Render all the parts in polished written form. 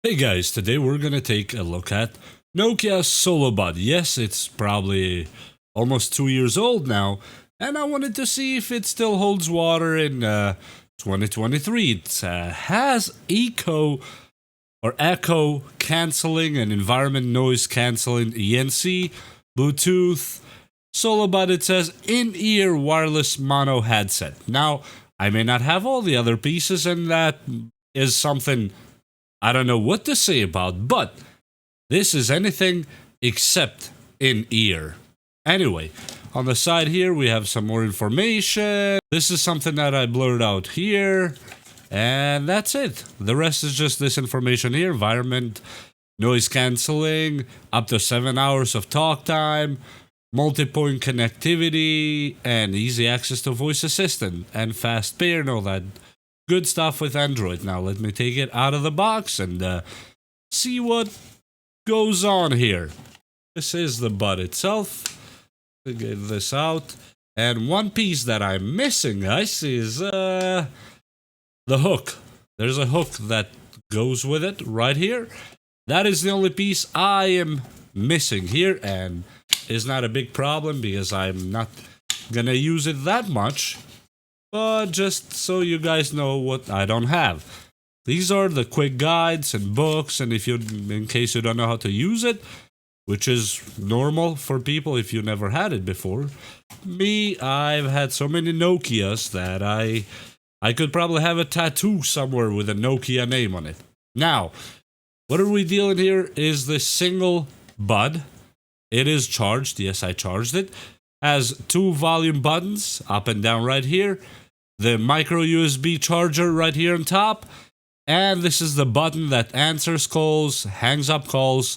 Hey guys, today we're gonna take a look at Nokia Solobud. Yes, it's probably almost 2 years old now, and I wanted to see if it still holds water in 2023. It has echo canceling and environment noise canceling ENC, Bluetooth, Solobud. It says in-ear wireless mono headset. Now, I may not have all the other pieces, and that is something I don't know what to say about, but this is anything except in ear. Anyway, on the side here we have some more information. This is something that I blurred out here, and that's it. The rest is just this information here. Environment, noise cancelling, up to 7 hours of talk time, multi-point connectivity, and easy access to voice assistant, and fast pair and all that good stuff with Android. Now let me take it out of the box and see what goes on here. This is the bud itself. To get this out, and one piece that I'm missing, guys, is the hook. There's a hook that goes with it right here. That is the only piece I am missing here, and is not a big problem because I'm not gonna use it that much. But just so you guys know what I don't have. These are the quick guides and books, and in case you don't know how to use it, which is normal for people if you never had it before. Me, I've had so many Nokias that I could probably have a tattoo somewhere with a Nokia name on it. Now, what are we dealing here is this single bud. It is charged. Yes, I charged it. Has two volume buttons, up and down right here. The micro USB charger right here on top. And this is the button that answers calls, hangs up calls,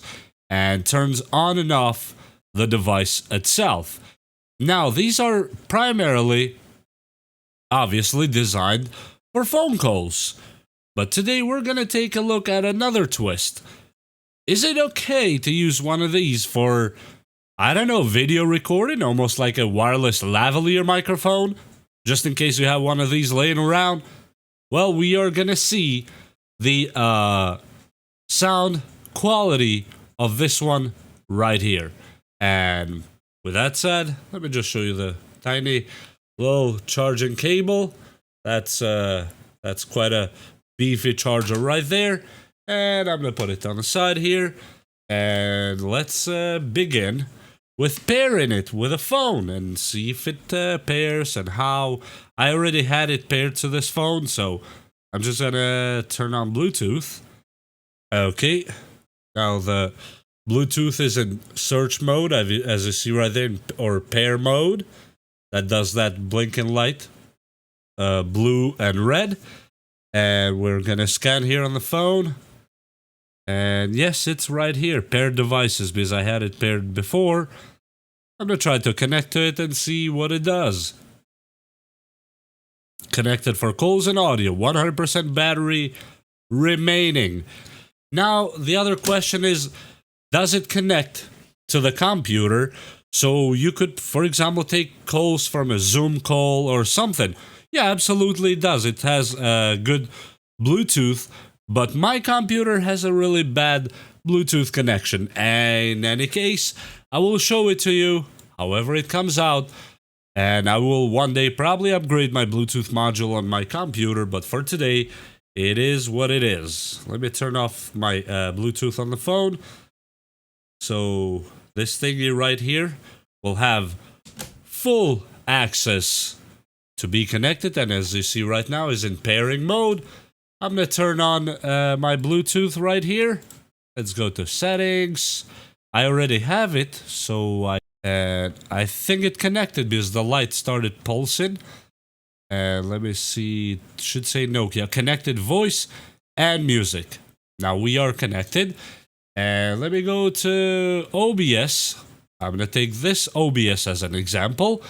and turns on and off the device itself. Now, these are primarily, obviously, designed for phone calls. But today we're going to take a look at another twist. Is it okay to use one of these for, I don't know, video recording, almost like a wireless lavalier microphone? Just in case you have one of these laying around. Well, we are going to see the sound quality of this one right here. And with that said, let me just show you the tiny little charging cable. That's quite a beefy charger right there. And I'm going to put it on the side here. And let's begin with pairing it with a phone and see if it pairs and how. I already had it paired to this phone, so I'm just going to turn on Bluetooth. Okay. Now the Bluetooth is in search mode, as you see right there, or pair mode. That does that blinking light, blue and red. And we're going to scan here on the phone. And yes, it's right here, paired devices, because I had it paired before. I'm going to try to connect to it and see what it does. Connected for calls and audio, 100% battery remaining. Now, the other question is, does it connect to the computer? So you could, for example, take calls from a Zoom call or something. Yeah, absolutely it does. It has a good Bluetooth, but my computer has a really bad Bluetooth connection. And in any case, I will show it to you however it comes out. And I will one day probably upgrade my Bluetooth module on my computer, but for today, it is what it is. Let me turn off my Bluetooth on the phone. So this thingy right here will have full access to be connected, and as you see right now is in pairing mode. I'm going to turn on my Bluetooth right here. Let's go to settings. I already have it, so I think it connected because the light started pulsing. And let me see, it should say Nokia. Connected voice and music. Now we are connected. And let me go to OBS. I'm going to take this OBS as an example.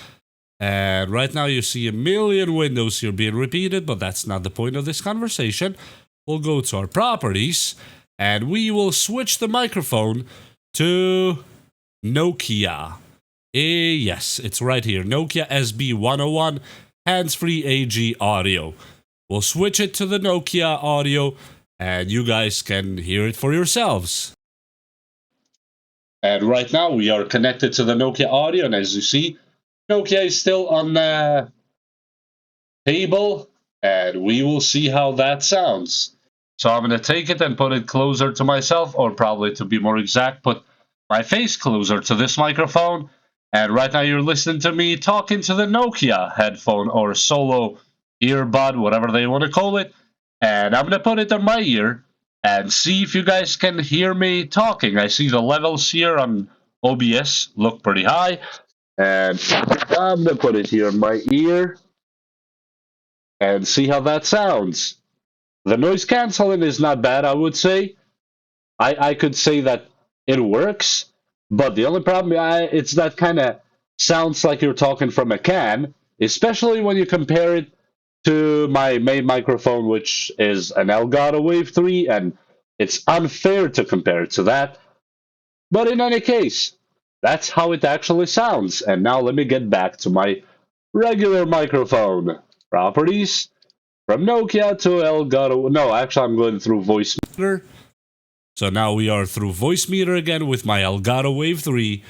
And right now you see a million windows here being repeated, but that's not the point of this conversation. We'll go to our properties, and we will switch the microphone to Nokia. Yes, it's right here. Nokia SB101 hands-free AG audio. We'll switch it to the Nokia audio, and you guys can hear it for yourselves. And right now we are connected to the Nokia audio, and as you see, Nokia is still on the table, and we will see how that sounds. So I'm going to take it and put it closer to myself, or probably to be more exact, put my face closer to this microphone. And right now you're listening to me talking to the Nokia headphone or solo earbud, whatever they want to call it. And I'm going to put it on my ear and see if you guys can hear me talking. I see the levels here on OBS look pretty high. And I'm going to put it here in my ear and see how that sounds. The noise canceling is not bad, I would say. I could say that it works, but the only problem, it's that kind of sounds like you're talking from a can, especially when you compare it to my main microphone, which is an Elgato Wave 3, and it's unfair to compare it to that. But in any case, that's how it actually sounds. And now let me get back to my regular microphone. Properties. From Nokia to Elgato. No, actually, I'm going through voice meter. So now we are through voice meter again with my Elgato Wave 3.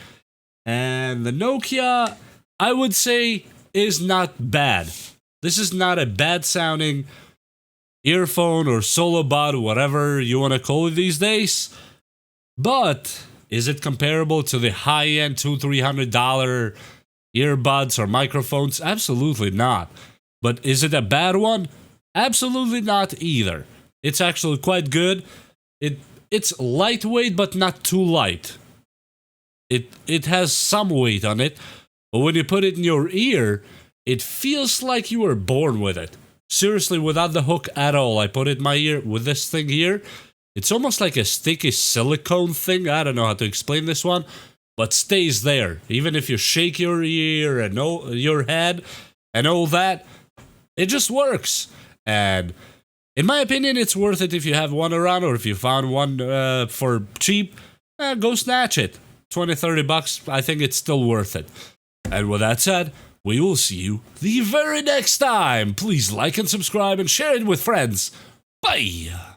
And the Nokia, I would say, is not bad. This is not a bad sounding earphone or Solobud, whatever you want to call it these days. But is it comparable to the high-end $200-300 earbuds or microphones? Absolutely not. But is it a bad one? Absolutely not either. It's actually quite good. It's lightweight, but not too light. It has some weight on it, but when you put it in your ear, it feels like you were born with it. Seriously, without the hook at all. I put it in my ear with this thing here. It's almost like a sticky silicone thing. I don't know how to explain this one, but stays there. Even if you shake your ear and your head and all that, it just works. And in my opinion, it's worth it if you have one around, or if you found one for cheap, go snatch it. $20-30, I think it's still worth it. And with that said, we will see you the very next time. Please like and subscribe and share it with friends. Bye!